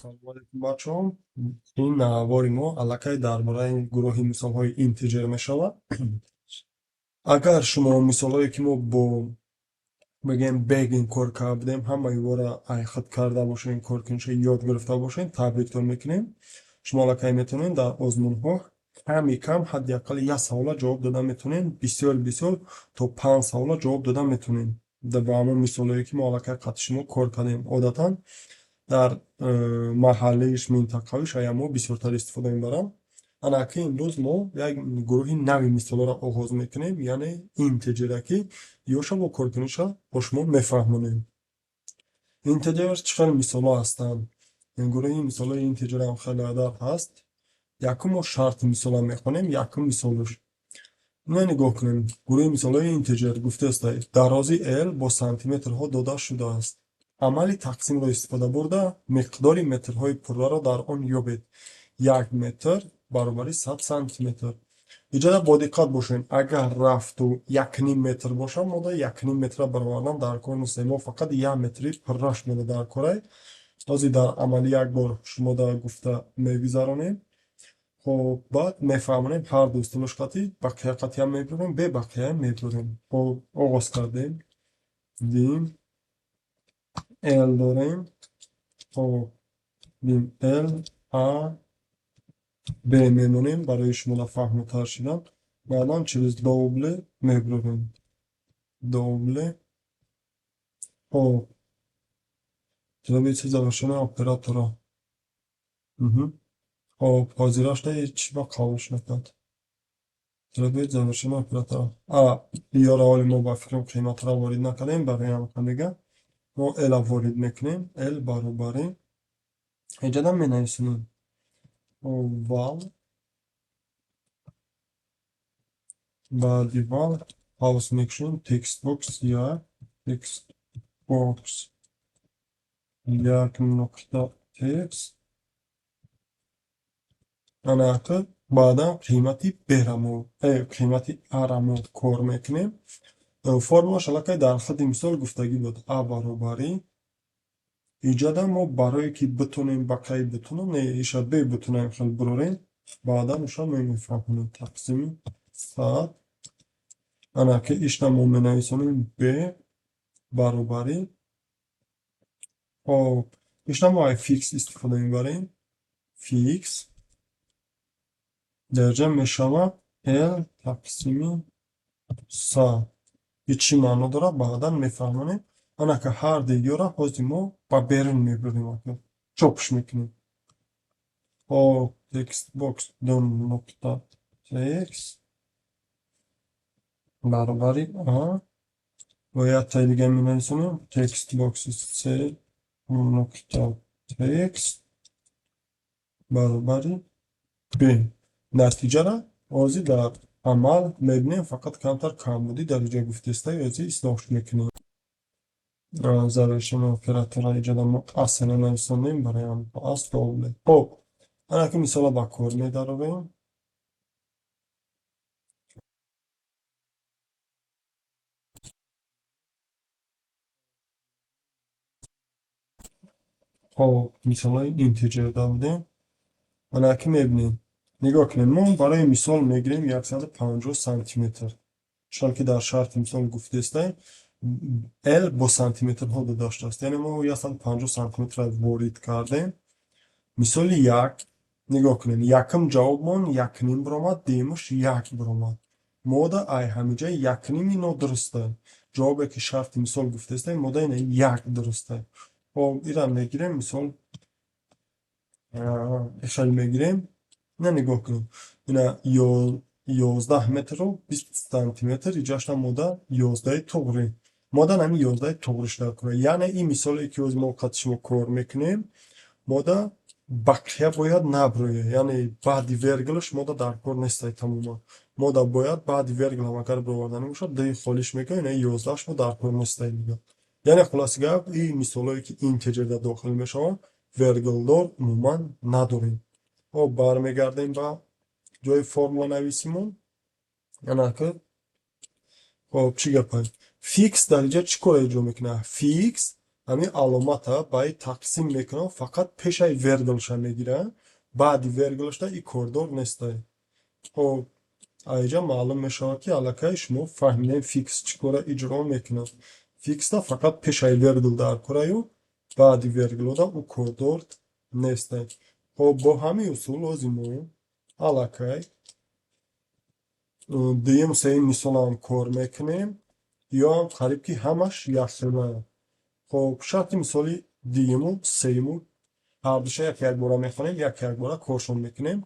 Салом алейкум бачаҳо. Ин навбори мо аллакай дар бораи гурӯҳи мисолҳои интиҷер мешавад. Агар шумо мисолҳое ки мо бо мегӯем бегин кор карда будем, ҳамаи вора айхат карда бошем, кор куниши ёд гирифта бошем, табриктон мекунем. Шумо аллакай метавонед дар озмунҳо ками кам ҳадди аққали 1 савола ҷавоб дода метавонед, бисёр то 5 савола ҷавоб дода метавонед. Ба ҳамон мисолҳое ки мо аллакай қадри шумо кор кардем. Одатан дар маҳаллиш, минтақавиш аямо бисёртар истифода мебарам. Анаки имрӯз мо як гурӯҳи нави мисолҳоро оғоз мекунем, яъне интиҷера ки ёша бо коркуниша бо шумо мефаҳмонем. Интиҷер чӣ хел мисолҳо ҳастанд? Гурӯҳи мисолҳои интиҷерам хеле адар ҳаст. Якум мо шарти мисолам мехонем, якум мисолуш. Нигоҳ кунем. Гурӯҳи мисолҳои интиҷер гуфтааст дарози l бо сантиметрҳо дода шудааст. Амали тақсимро истифода бурда миқдори метрҳои пурраро дар он ёбед. 1 метр баробари 100 сантиметр. Иҷода бо диққат бошед. Агар рафту 1,5 метр боша, мо да 1,5 метра баровардан дар кор нестем. Мо фақат 1 метри пурраш мода дар корай. Ҳозир дар амали як бор шумо да гуфта мегузаронем. Хоб баъд мефаҳмонем ҳарду истилош қатӣ, бақия қатиам мебурем, бе бақияам мебурем. Хоб оғоз кардем. Дим L дорем. Хоб дим L A B мемонем барои шумода фаҳмотар шудан. Баъдан через добле мебурем. Добле. Хоб зробите завершение оператора. Хоб ҳозираш да ҳеҷ ба қабулш накард. Зробите завершение оператора. Ёра ҳоли мо ба фикрам қиматро ворид накардем, барои ҳамака мега мо L-а ворид мекунем. L баробари иҷода менависонем. Val баъди val ҳавз мекушем. Текстбокс 1 текстбокс 1 нуқта текст. Анака баъдан қимати b-рамо қимати a-рамо кор мекунем. Формулаш аллакай дар хадди мисол гуфтагӣ буд. A баробари иҷода мо барое ки битонем бақияи бутуно не иша б бутунаем хел бурорем. Баъдан уша мефаҳмонем тақсими 100. Анаки ишна мо менависонем b баробари. Хоб ишна мо ай фикс истифода мебарем. Фикс дарҷа мешавад L тақсими 100. Ин чӣ маъно дорад? Баъдан мефаҳмонем. Анака ҳар дегиёра ҳозир мо ба берун мебурем, чопш мекунем. Хоб текстбокс 2 нуқта текст баробари a ва яктай дига менависонем. Текстбокс 3 нуқта текст баробари b. Натиҷара ҳозир дар амал мебинем, фақат камтар камбудӣ дар иҷои гуфтаистаи ҳозир ислоҳ мекунем. Завершение оператора иҷода мо асена нависонем барои ҳамака ас добле. Хоб анаки мисола ба кор медаровем. Хоб мисолҳои интиҷерда будем. Анаки мебинем. Нигоҳ кунем. Мо барои мисол мегирем 150 сантиметр. Чунки ки дар шарти мисол гуфтаистем L бо сантиметрҳо дода шудааст. Яъне мо 150 сантиметра ворид кардем. Мисоли 1 нигоҳ кунем. Якум ҷавобмон 1,5 биромад, дуюмаш 1 биромад. Мо да ай ҳамиҷа 1,5 нодуруста. Ҷавобе ки шарти мисол гуфтаистем мо да ин 1 дуруста. Хоб ира мегирем. Мисол хел мегирем. Не нигоҳ кунем. Ина 11 метру 20 сантиметр иҷашна мода 11 туғри. Мода нами 11 туғриш дар кора. Яъне ин мисоле ки ҳозир мо қад шумо кор мекунем, мода бақия бояд набурое. Яъне баъди вергулаш мода дар кор нестай тамоман. Мода бояд баъди вергулам агар бировардани бошад ди холиш мега, ина 11аш мо дар кор нестай мега. Яъне хулоси гап ин мисолое ки интиҷерда дохил мешаванд вергулдор умуман надорем. Хоб бармегардем ба ҷои формула нависимон. Анака хоб чӣ гапай? Фикс дар иҷа чӣ кора иҷро мекунад? Фикс ҳамин аломата баи тақсим мекунам, фақат пешаи верглша мегирам, баъди верглшда и кордор нестай. хоб айҷа маълум мешавад, ки аллакай шумо фаҳмидаем фикс чӣ кора иҷро мекунад. Фиксда фақат пешаи вергл дар кураю, баъди верглода ӯ кордор нестай. хоб бо ҳамин усул лозиму аллакай дуюм сеюм мисолам кор мекунем, ё ҳам қариб ки ҳамаш якхелаанд. хоб шарти мисоли дуюму сеюму ҳардуша як бора мехонем, як бора коршон мекунем.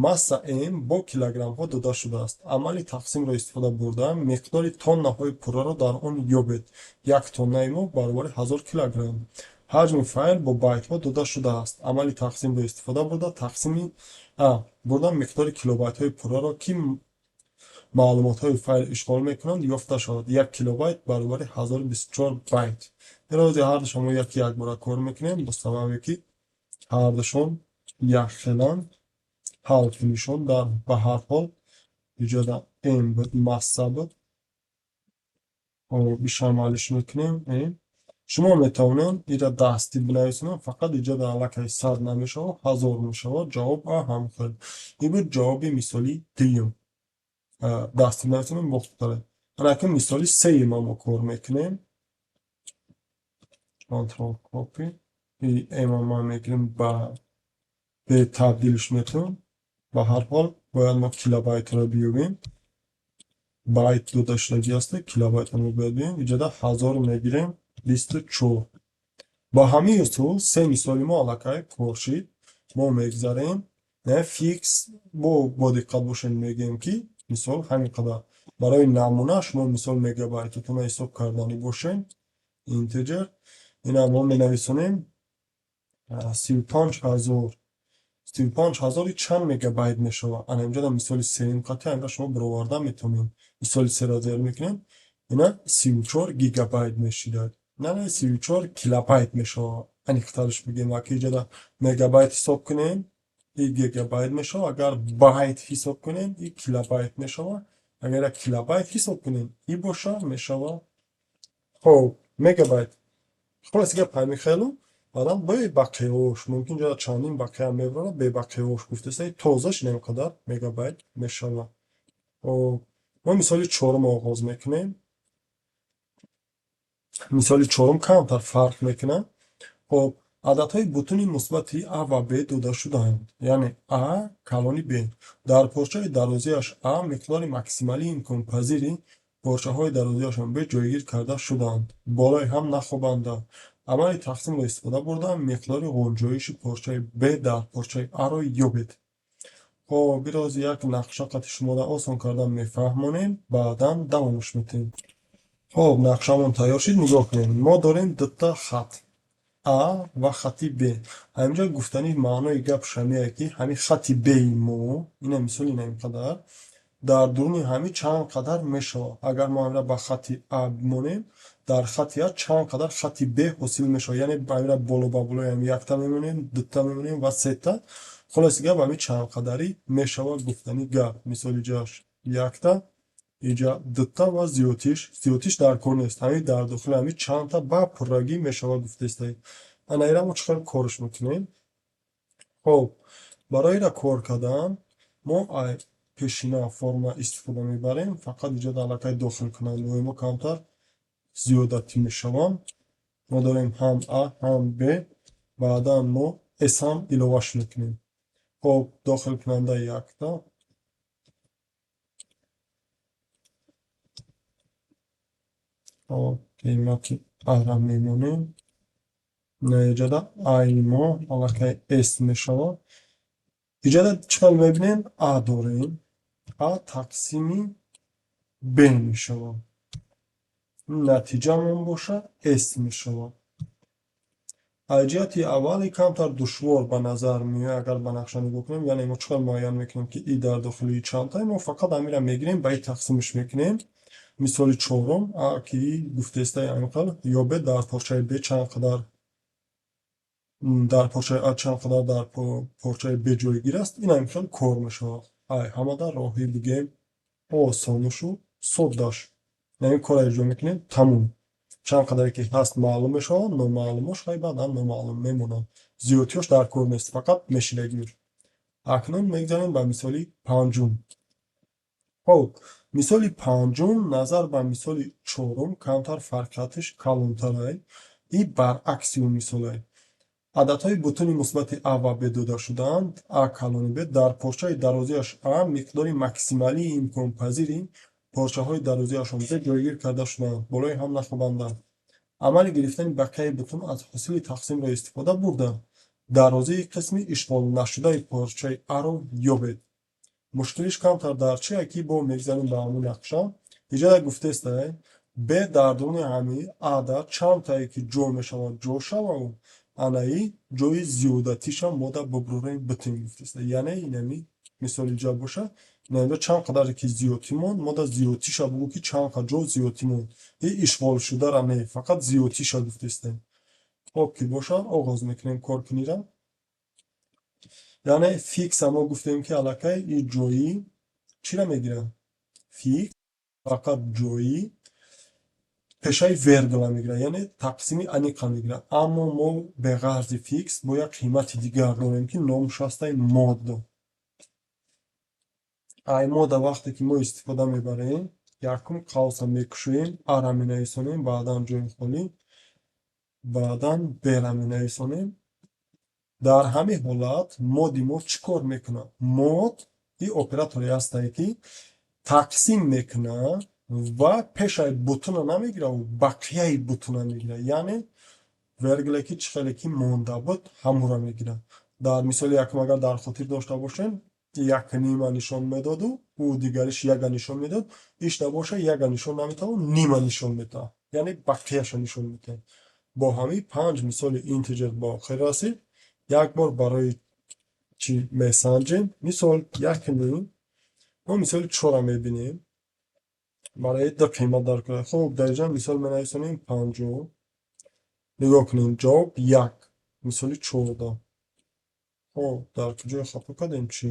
масса м бо килограммҳо дода шудааст. амали тақсимро истифода бурда миқдори тоннаҳои пурраро дар он ёбед. як тоннаи мо баробари 1000 килограмм. ҳаҷми файл бо байтҳо дода шудааст. амали тақсимро истифода бурда бурда миқдори килобайтҳои пурраро ки маълумотҳои файл ишғол мекунанд ёфта шавад. 1 килобайт баробари 1024 байт. ирози ҳардушон мо як бора кор мекунем бо сабабе ки ҳардушон якхеланд. ҳалқинишон дар ба ҳар ҳол иҷода м буд масса буд. бишамалиш мекунем м. шумо метавонед иҷа дастӣ бинависонед, фақат иҷода аллакай 100 намешавад, 1000 мешавад. ҷавоб ҳамхел. ин буд ҷавоби мисоли дуюм. дастӣ бинависонем мухталиф. ҳана акун мисоли сеюм мо кор мекунем. контрол копи и м мегирем ба б табдилиш метавонем. ба ҳар ҳол бояд мо килобайтро биёбем. байт дода шудагӣ аст, килобайтро бояд биёбем. иҷода 1000 мегирем 24. ба ҳамин усул се мисоли мо аллакай кор шид. мо мегзарем фикс бо диққат бошед мегӯем ки мисол ҳамин қадар. барои намуна шумо мисол мегабайтотона ҳисоб карданӣ бошед. интеҷер ина мо менависонем 35000. 35000 чанд мегабайт мешавад? ана инҷода мисоли сеюм қатъи ана шумо бароварда метавонем. мисоли серо зер мекунем. ина 34 гигабайт мешудад. не 34 килобайт мешавад. ани хатарш бигем аки иҷода мегабайт ҳисоб кунем, и гигабайт мешавад. агар байт ҳисоб кунем, и килобайт мешавад. агар килобайт ҳисоб кунем, и боша мешавад хоб мегабайт. холас гап ҳамин хело баъдан бо бақияош мумкин ҷода чандин бақия мебарад, бе бақияош гуфтасай тозаш ин қадар мегабайт мешавад. мо мисоли чорум оғоз мекунем. мисоли чорум камтар фарқ мекунад. хоб ададҳои бутуни мусбати а ва б дода шудаанд. яъне а калони б. дар порчаи дарозиаш а миқдори максималии имконпазири порчаҳои дарозиашон б ҷойгир карда шудаанд. болои ҳам нахобанда. амали тақсимро истифода бурда миқдори ғунҷоиши порчаи б дар порчаи аро ёбед. хоб бирози як нақша қати шумода осон кардан мефаҳмонем, баъдан давомш медиҳем. хоб нақшамон тайёр шид, нигоҳ кунем. мо дорем дута хат а ва хати б. ҳаминҷо гуфтани маънои гап шамия ки ҳамин хати б-и мо ина мисоли ин қадар дар дуруни ҳамин чанд қадар мешавад. агар мо ҳамира ба хати а бимонем, дар хати а чанд қадар хати б ҳосил мешавад. яъне ҳамира боло ба болои ҳам якта мемонем, дута мемонем ва сета. холаси гап ҳамин чанд қадарӣ мешавад гуфтани гап. мисоли ҷаш якта, иҷа дута ва зиётиш дар кор нест. ҳамин дар дохили ҳамин чандта ба пуррагӣ мешавад гуфтаистаи. ана ира мо чӣ кар корш мекунем? хоб барои ира кор кардан мо пешина форма истифода мебарем. фақат иҷода аллакай дохилкунандаҳои мо камтар зиёдатӣ мешаванд. мо дорем ҳам а ҳам б. баъдан мо ҳам иловаш мекунем. хоб дохилкунандаи якта қимати ара мемонем. иҷода аи мо аллакай с мешавад. иҷода чӣ кар мебинем? а дорем. а тақсими б мешавад. натиҷамон бошад с мешавад. аз ҷиҳати аввали камтар душвор ба назар меояд агар ба нақша нигоҳ кунем. яъне мо чӣ кар муайян мекунем ки и дар дохили чандтае. мо фақат ҳамира мегирем, ба и тақсимш мекунем. мисоли чорум а ки гуфтаистаи анқал ё б дар порчаи б чанд қадар дар порчаи а чанд қадар дар порчаи б ҷойгир аст. ин ҳамин кор мешавад. ҳамада роҳӣ бигем осону шуд, соддаш. ин кора иҷро мекунем, тамом. чанд қадаре ки ҳаст маълум мешавад, номаълумош ҳай баъдан номаълум мемонанд. Зиёдиёш дар кор нест, фақат мешинагир. Акнун мегзарем ба мисоли панҷум. Хоб, мисоли панҷум назар ба мисоли чорум камтар фарқиятиш калонтар аст. И баръакси он мисол аст. Ададҳои бутуни мусбати а ва б дода шудаанд. А калони б дар порчаи дарозияш а миқдори максималии имконпазири порчаҳои дарозияшон б ҷойгир карда шудаанд. Болои ҳам нахӯбанда. Амали гирифтани бақияи бутун аз ҳосили тақсимро истифода бурда, дарозии қисми ишғол нашудаи порчаи аро ёбед. Мушкилиш камтар дар чи аст ки бо мегзарем ба ҳамун нақша. Иҷода гуфтестае б дар дуруни ҳамин адад чандтае ки ҷо мешавад ҷо шававу анаи ҷои зиёдатиша мо да бубурем битем гуфтеста. Яъне инами мисоли ҷа боша инҷо чанд қадаре ки зиёдтӣ монд мо да зиёдтиша бугӯ ки чанд қадр ҷо зиёдтӣ монд. И ишғолшудара не фақат зиёдтиша гуфтестем. Хоб ки бошад оғоз мекунем коркунира. Яъне фикса мо гуфтем ки аллакай и ҷои чира мегирад? Фикс фақат ҷои пешаи вергула мегирад, яъне тақсими аниқа мегирад. Аммо мо бе ғарзи фикс бояд қимати дигар дорем ки номуш ҳастаи модда. Ай модда вақте ки мо истифода мебарем, якум қавса мекушоем, ара менависонем, баъдан ҷои холӣ, баъдан бера менависонем. Дар ҳамин ҳолат моди мо чӣ кор мекунад? Мод и оператори ҳастае ки тақсим мекунад ва пешаи бутуна намегираву бақияи бутуна мегирад. Яъне вергуле ки чӣ хеле ки монда буд ҳамонро мегирад. Дар мисоли якум агар дар хотир дошта бошем, як нима нишон медоду, ӯ дигариш яка нишон медод, иш набоша яка нишон наметаву нима нишон метавад. Яъне бақияша нишон метавад. Бо ҳамин панҷ мисоли интиҷер ба охир расид. Як бор барои чӣ месанҷем? Мисол якним мо мисоли чора мебинем. Барои ду қимат дар кор. Хоб дар инҷа мисол менависонем 50. Нигоҳ кунем ҷавоб 1. Мисоли 14. Хоб дар куҷои хато кардем чӣ?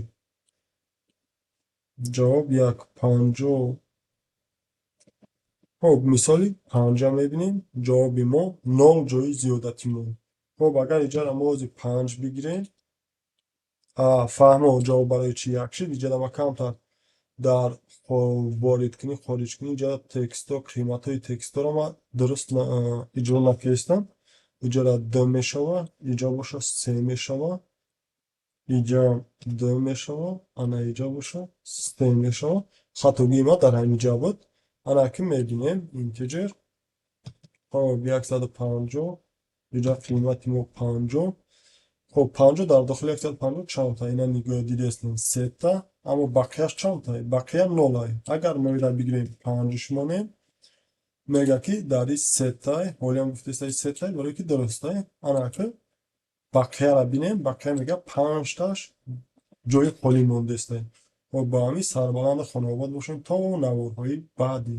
Ҷавоб 1 50. Хоб мисоли 5 мебинем. Ҷавоби мо 0 ҷои зиёдатӣ монд. Хоб агар иҷара мовози 5 бигирем, фаҳмо ҷавоб барои чӣ 1 шуд. Иҷара ма камтар дар воридкунӣ хориҷкунӣ иҷора текстҳо қиматҳои текстҳоро ма дуруст иҷро накардистам. Иҷора 2 мешавад, иҷа боша 3 мешавад, иҷа 2 мешавад, ана иҷа боша 3 мешавад. Хатогии ма дар ҳамин ҷа буд. Ана акин мебинем интиҷер. Хоб 150. Иҷа қимати мо 50. Хоб 50 дар дохили 150 чандта? Ина нигоҳ дидестем 3 та, аммо бақияш чандта? Бақия 0 аст. Агар мо инро бигирем 5 монем, мегӯяд ки дар ин 3 та, ҳолиам гуфтестаи 3 та, барое ки дуруст аст. Ана акин бақияро бинем, бақия мегӯяд 5 таш ҷои холӣ мондест. Хоб ба ҳамин сарбаланду хонобод бошем то наворҳои баъди.